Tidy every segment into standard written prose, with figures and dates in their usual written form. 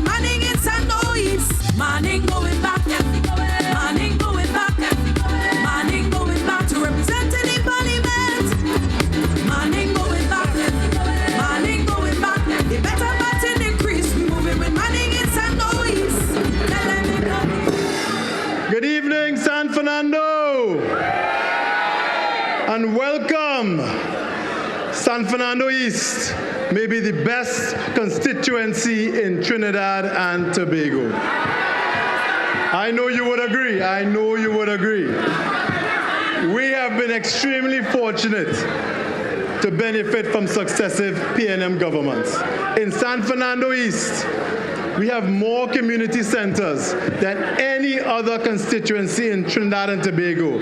Manning in San Fernando East. Manning going back. Manning going back. Manning going back to representing in Parliament. Manning going back. Manning going back. They better button increase. We moving with Manning in San Fernando East. Tell them it come. Good evening, San Fernando. And welcome. San Fernando East may be the best constituency in Trinidad and Tobago. I know you would agree. I know you would agree. We have been extremely fortunate to benefit from successive PNM governments. In San Fernando East, we have more community centers than any other constituency in Trinidad and Tobago.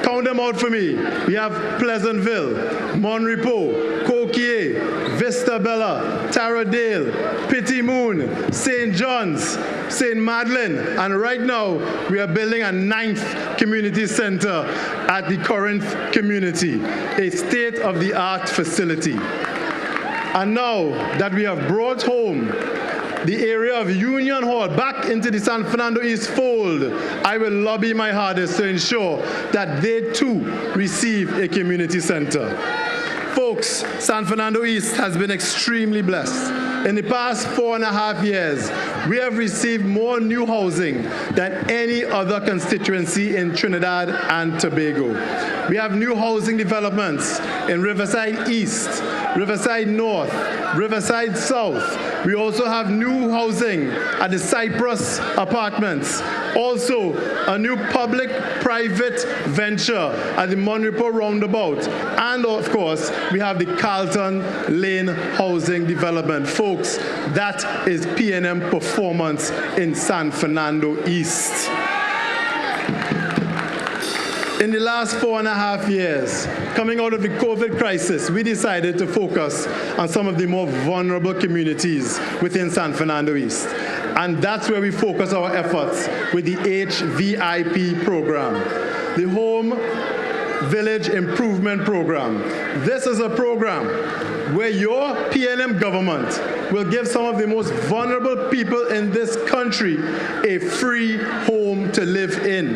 Count them out for me. We have Pleasantville, Monrepo, Coquille, Vista Bella, Taradale, Pitty Moon, St. John's, St. Madeleine, and right now we are building a 9th community center at the Corinth community, a state-of-the-art facility. And now that we have brought home the area of Union Hall back into the San Fernando East fold, I will lobby my hardest to ensure that they too receive a community center. Folks, San Fernando East has been extremely blessed. In the past 4.5 years, we have received more new housing than any other constituency in Trinidad and Tobago. We have new housing developments in Riverside East, Riverside North, Riverside South. We also have new housing at the Cypress Apartments. Also, a new public-private venture at the Monrepo Roundabout. And of course, we have the Carlton Lane Housing Development. Folks, that is PNM performance in San Fernando East. In the last 4.5 years, coming out of the COVID crisis, we decided to focus on some of the more vulnerable communities within San Fernando East. And that's where we focus our efforts with the HVIP program, the Home Village Improvement Program. This is a program where your PNM government will give some of the most vulnerable people in this country a free home to live in.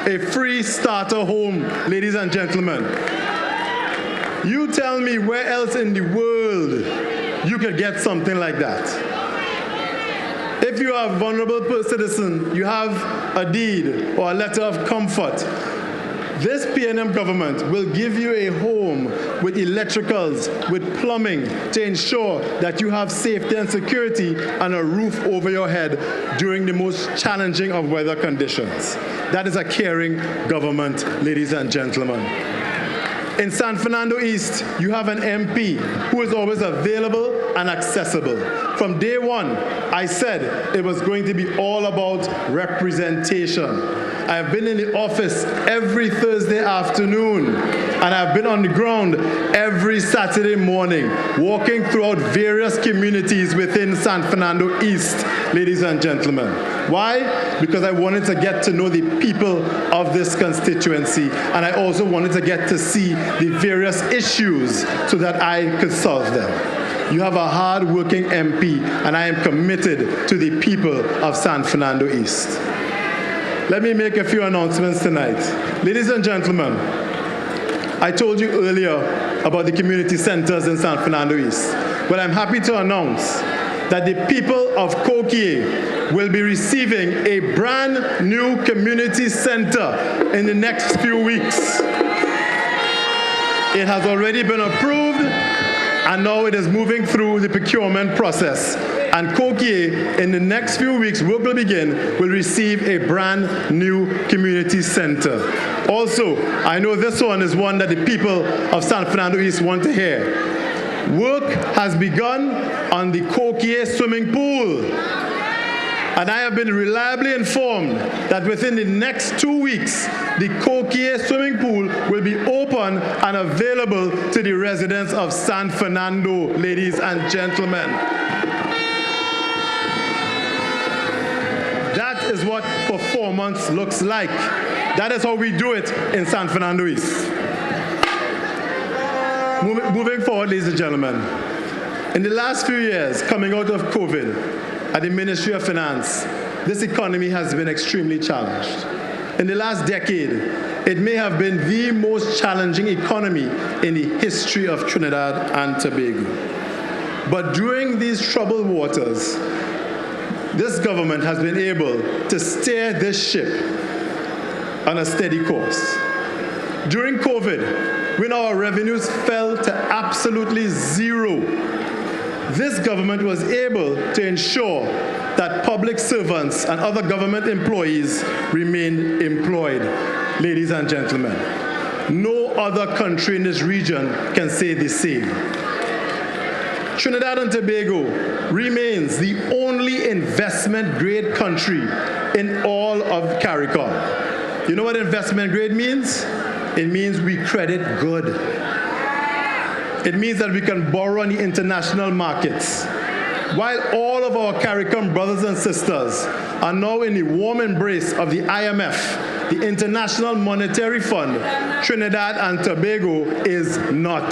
A free starter home, ladies and gentlemen. You tell me where else in the world you could get something like that. If you are a vulnerable citizen, you have a deed or a letter of comfort. This PNM government will give you a home with electricals, with plumbing, to ensure that you have safety and security and a roof over your head during the most challenging of weather conditions. That is a caring government, ladies and gentlemen. In San Fernando East, you have an MP who is always available and accessible. From day one, I said it was going to be all about representation. I have been in the office every Thursday afternoon, and I've been on the ground every Saturday morning, walking throughout various communities within San Fernando East, ladies and gentlemen. Why? Because I wanted to get to know the people of this constituency, and I also wanted to get to see the various issues so that I could solve them. You have a hard-working MP, and I am committed to the people of San Fernando East. Let me make a few announcements tonight. Ladies and gentlemen, I told you earlier about the community centers in San Fernando East. But I'm happy to announce that the people of Coquille will be receiving a brand new community center in the next few weeks. It has already been approved, and now it is moving through the procurement process. And Coquille, in the next few weeks, work will begin, will receive a brand new community center. Also, I know this one is one that the people of San Fernando East want to hear. Work has begun on the Coquille swimming pool. And I have been reliably informed that within the next 2 weeks, the Coquille swimming pool will be open and available to the residents of San Fernando, ladies and gentlemen. That is what performance looks like. That is how we do it in San Fernando East. Moving forward, ladies and gentlemen, in the last few years, coming out of COVID, at the Ministry of Finance, this economy has been extremely challenged. In the last decade, it may have been the most challenging economy in the history of Trinidad and Tobago. But during these troubled waters, this government has been able to steer this ship on a steady course. During COVID, when our revenues fell to absolutely zero, this government was able to ensure that public servants and other government employees remained employed. Ladies and gentlemen, no other country in this region can say the same. Trinidad and Tobago remains the only investment-grade country in all of the CARICOM. You know what investment-grade means? It means we credit good. It means that we can borrow on the international markets. While all of our CARICOM brothers and sisters are now in the warm embrace of the IMF, the International Monetary Fund, Trinidad and Tobago is not.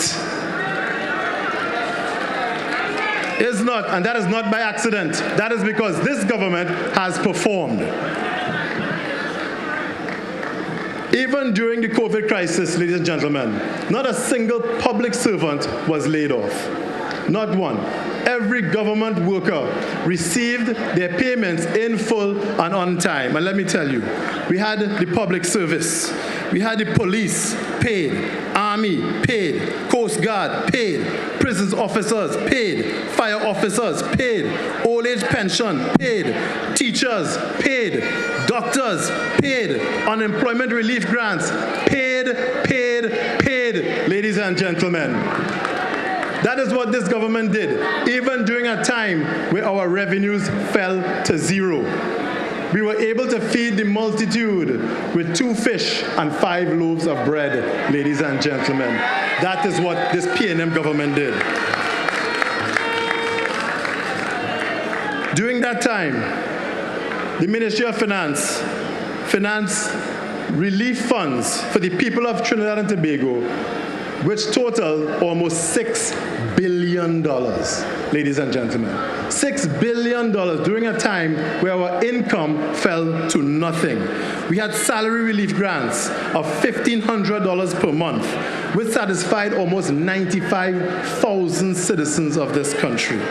Is not, and that is not by accident. That is because this government has performed. Even during the COVID crisis, ladies and gentlemen, not a single public servant was laid off. Not one. Every government worker received their payments in full and on time. And let me tell you, we had the public service, we had the police paid, army paid, Coast Guard paid, prisons officers paid, fire officers paid, old age pension paid, teachers paid, doctors paid, unemployment relief grants paid, ladies and gentlemen. That is what this government did, even during a time where our revenues fell to zero. We were able to feed the multitude with 2 fish and 5 loaves of bread, ladies and gentlemen. That is what this PNM government did. During that time, the Ministry of Finance financed relief funds for the people of Trinidad and Tobago, which total almost $6 billion, ladies and gentlemen. $6 billion during a time where our income fell to nothing. We had salary relief grants of $1,500 per month, which satisfied almost 95,000 citizens of this country.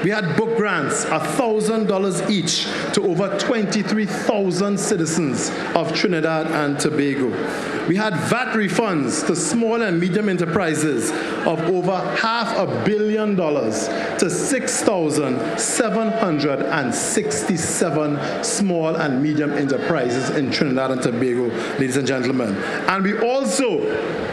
We had book grants, $1,000 each, to over 23,000 citizens of Trinidad and Tobago. We had VAT refunds to small and medium enterprises of over $500 million to 6,767 small and medium enterprises in Trinidad and Tobago, ladies and gentlemen. And we also,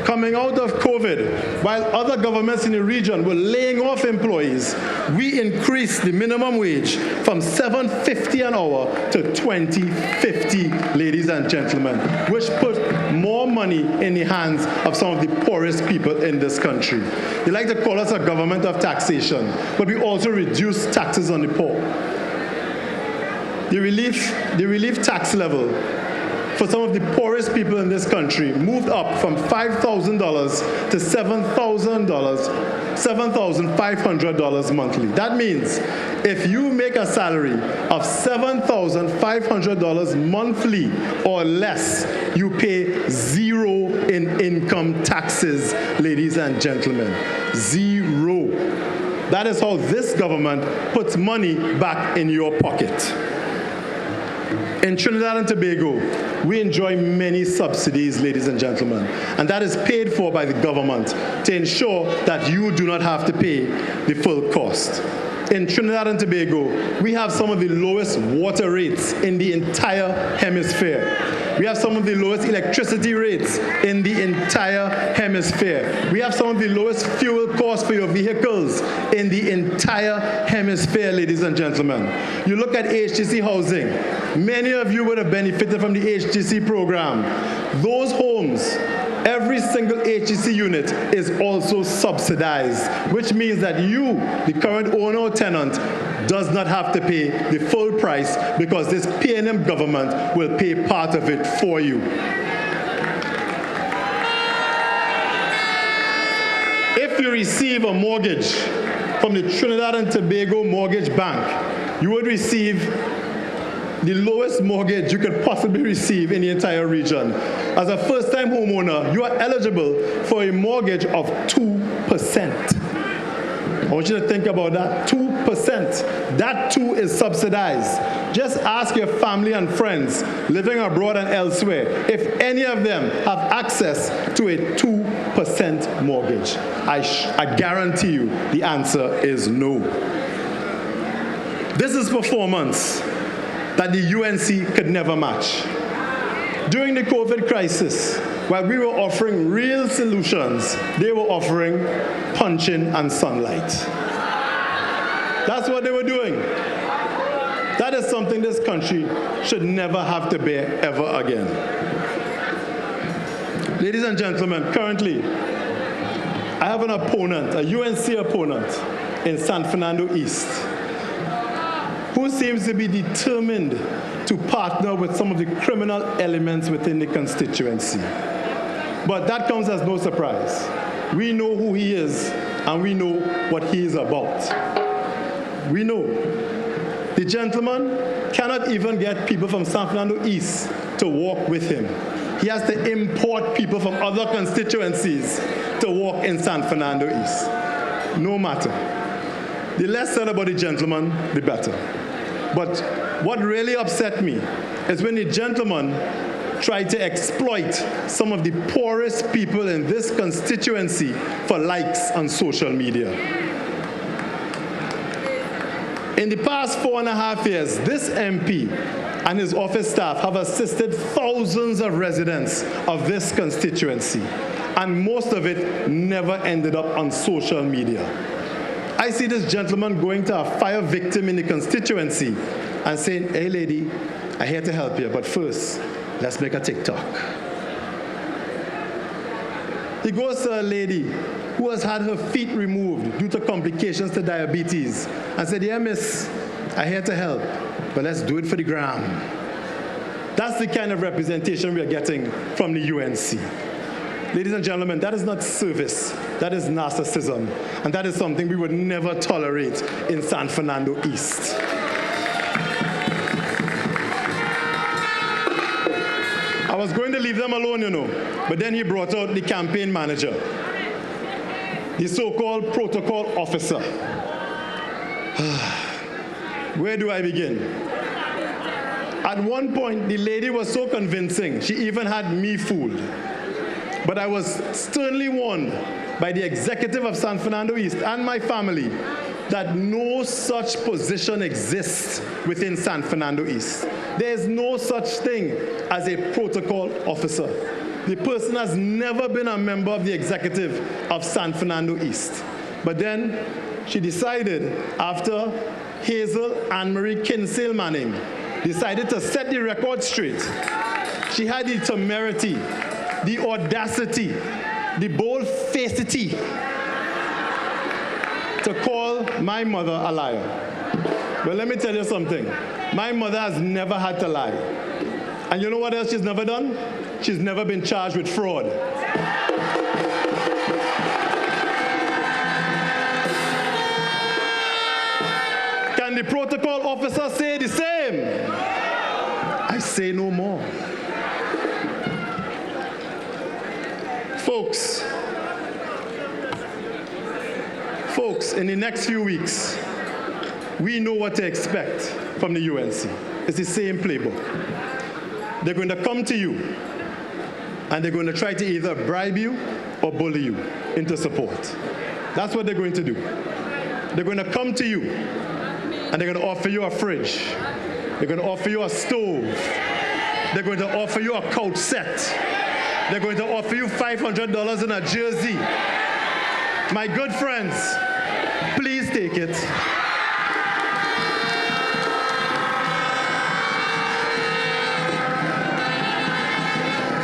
coming out of COVID, while other governments in the region were laying off employees, we increased the minimum wage from $7.50 an hour to $20.50, ladies and gentlemen, which put more money in the hands of some of the poorest people in this country. They like to call us a government of taxation, but we also reduce taxes on the poor. The relief tax level for some of the poorest people in this country moved up from $5,000 to $7,500 monthly. That means if you make a salary of $7,500 monthly or less, you pay zero in income taxes, ladies and gentlemen. Zero. That is how this government puts money back in your pocket. In Trinidad and Tobago, we enjoy many subsidies, ladies and gentlemen, and that is paid for by the government to ensure that you do not have to pay the full cost. In Trinidad and Tobago, we have some of the lowest water rates in the entire hemisphere. We have some of the lowest electricity rates in the entire hemisphere. We have some of the lowest fuel costs for your vehicles in the entire hemisphere, ladies and gentlemen. You look at HTC housing. Many of you would have benefited from the HTC program. Those homes, every single HTC unit is also subsidized, which means that you, the current owner or tenant, does not have to pay the full price because this PNM government will pay part of it for you. If you receive a mortgage from the Trinidad and Tobago Mortgage Bank, you would receive the lowest mortgage you could possibly receive in the entire region. As a first-time homeowner, you are eligible for a mortgage of 2%. I want you to think about that, 2%. That too is subsidized. Just ask your family and friends living abroad and elsewhere if any of them have access to a 2% mortgage. I guarantee you the answer is no. This is performance that the UNC could never match. During the COVID crisis, while we were offering real solutions, they were offering punching and sunlight. That's what they were doing. That is something this country should never have to bear ever again. Ladies and gentlemen, currently, I have an opponent, a UNC opponent in San Fernando East, who seems to be determined to partner with some of the criminal elements within the constituency. But that comes as no surprise. We know who he is, and we know what he is about. We know. The gentleman cannot even get people from San Fernando East to walk with him. He has to import people from other constituencies to walk in San Fernando East. No matter. The less said about the gentleman, the better. But what really upset me is when the gentleman tried to exploit some of the poorest people in this constituency for likes on social media. In the past 4.5 years, this MP and his office staff have assisted thousands of residents of this constituency, and most of it never ended up on social media. I see this gentleman going to a fire victim in the constituency and saying, "Hey lady, I'm here to help you, but first, let's make a TikTok." He goes to a lady who has had her feet removed due to complications to diabetes and said, "Yeah, miss, I'm here to help, but let's do it for the gram." That's the kind of representation we are getting from the UNC. Ladies and gentlemen, that is not service, that is narcissism, and that is something we would never tolerate in San Fernando East. I was going to leave them alone, you know, but then he brought out the campaign manager, the so-called protocol officer. Where do I begin? At one point, the lady was so convincing, she even had me fooled. But I was sternly warned by the executive of San Fernando East and my family that no such position exists within San Fernando East. There is no such thing as a protocol officer. The person has never been a member of the executive of San Fernando East. But then she decided, after Hazel Anne-Marie Kinsale Manning decided to set the record straight, she had the temerity, the audacity, the bold-facedity to call my mother a liar. Well, let me tell you something. My mother has never had to lie. And you know what else she's never done? She's never been charged with fraud. Can the protocol officer say the same? I say no more. Folks, in the next few weeks, we know what to expect from the UNC. It's the same playbook. They're going to come to you, and they're going to try to either bribe you or bully you into support. That's what they're going to do. They're going to come to you, and they're going to offer you a fridge. They're going to offer you a stove. They're going to offer you a couch set. They're going to offer you $500 in a jersey. My good friends, please take it.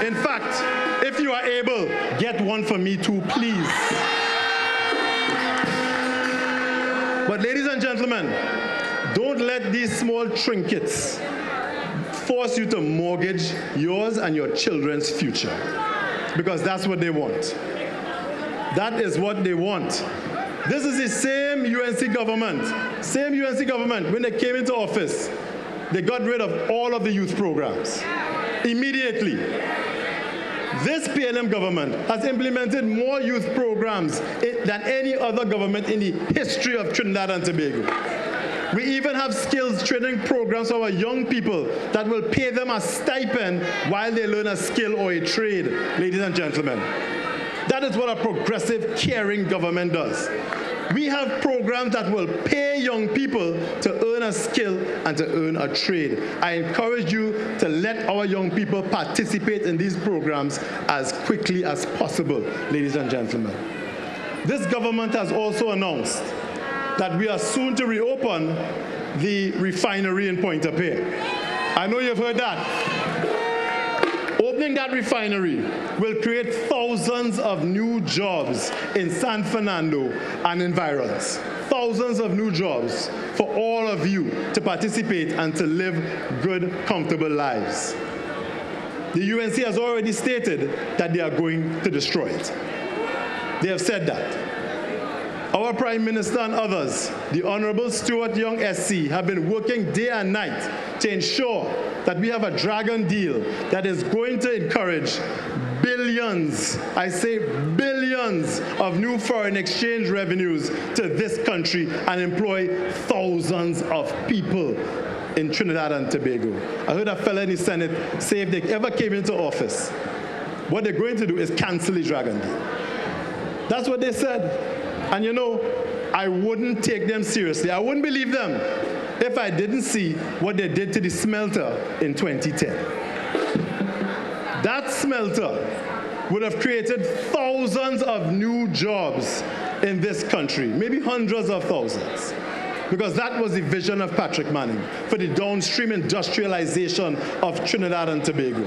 In fact, if you are able, get one for me too, please. But ladies and gentlemen, don't let these small trinkets force you to mortgage yours and your children's future, because that's what they want. That is what they want. This is the same UNC government, when they came into office, they got rid of all of the youth programs immediately. This PNM government has implemented more youth programs than any other government in the history of Trinidad and Tobago. We even have skills training programs for our young people that will pay them a stipend while they learn a skill or a trade, ladies and gentlemen. That is what a progressive, caring government does. We have programs that will pay young people to earn a skill and to earn a trade. I encourage you to let our young people participate in these programs as quickly as possible, ladies and gentlemen. This government has also announced that we are soon to reopen the refinery in Pointe-a-Pierre. I know you've heard that. Opening that refinery will create thousands of new jobs in San Fernando and environs. Thousands of new jobs for all of you to participate and to live good, comfortable lives. The UNC has already stated that they are going to destroy it. They have said that. Our Prime Minister and others, the Honorable Stuart Young SC, have been working day and night to ensure that we have a dragon deal that is going to encourage billions, I say billions, of new foreign exchange revenues to this country and employ thousands of people in Trinidad and Tobago. I heard a fellow in the Senate say if they ever came into office, what they're going to do is cancel the dragon deal. That's what they said. And you know, I wouldn't take them seriously. I wouldn't believe them if I didn't see what they did to the smelter in 2010. That smelter would have created thousands of new jobs in this country, maybe hundreds of thousands, because that was the vision of Patrick Manning for the downstream industrialization of Trinidad and Tobago,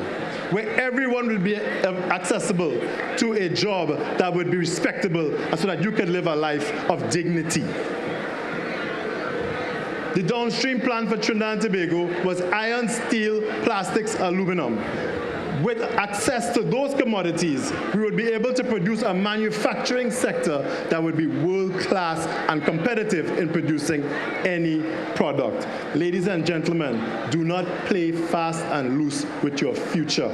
where everyone will be accessible to a job that would be respectable and so that you can live a life of dignity. The downstream plan for Trinidad and Tobago was iron, steel, plastics, aluminum. With access to those commodities, we would be able to produce a manufacturing sector that would be world-class and competitive in producing any product. Ladies and gentlemen, do not play fast and loose with your future.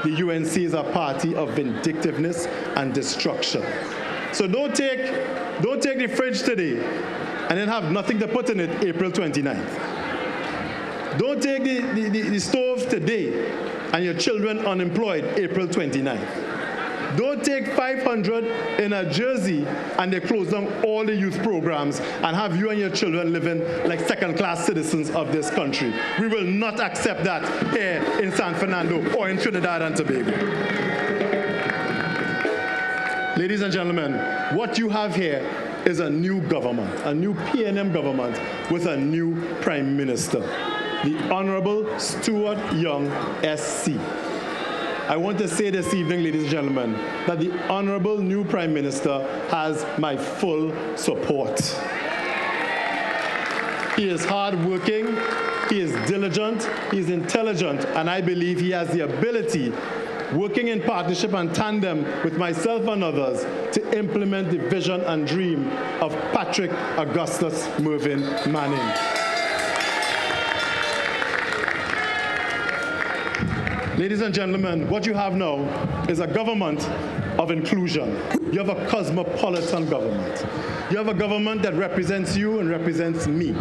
The UNC is a party of vindictiveness and destruction. So don't take the fridge today and then have nothing to put in it April 29th. Don't take the stove today and your children unemployed April 29th. Don't take 500 in a jersey and they close down all the youth programs and have you and your children living like second-class citizens of this country. We will not accept that here in San Fernando or in Trinidad and Tobago. Ladies and gentlemen, what you have here is a new government, a new PNM government with a new Prime Minister, the Honorable Stuart Young SC. I want to say this evening, ladies and gentlemen, that the Honorable new Prime Minister has my full support. He is hardworking, he is diligent, he is intelligent, and I believe he has the ability, working in partnership and tandem with myself and others, to implement the vision and dream of Patrick Augustus Mervyn Manning. Ladies and gentlemen, what you have now is a government of inclusion. You have a cosmopolitan government. You have a government that represents you and represents me.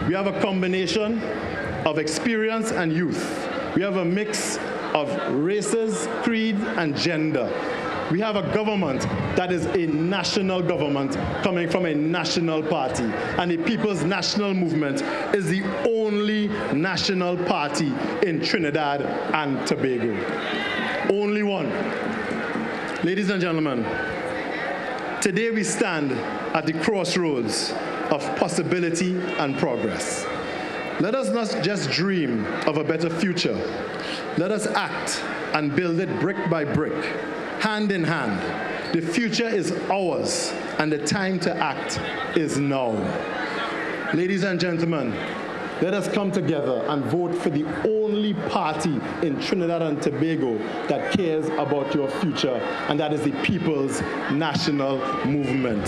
We have a combination of experience and youth. We have a mix of races, creed, and gender. We have a government that is a national government coming from a national party. And the People's National Movement is the only national party in Trinidad and Tobago. Only one. Ladies and gentlemen, today we stand at the crossroads of possibility and progress. Let us not just dream of a better future. Let us act and build it brick by brick, hand in hand. The future is ours, and the time to act is now. Ladies and gentlemen, let us come together and vote for the only party in Trinidad and Tobago that cares about your future, and that is the People's National Movement.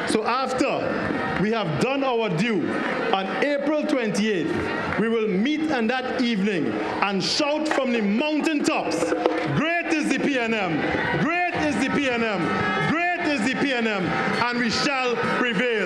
So after we have done our due, on April 28th, we will meet on that evening and shout from the mountaintops, great is the PNM, great is the PNM, great is the PNM, and we shall prevail.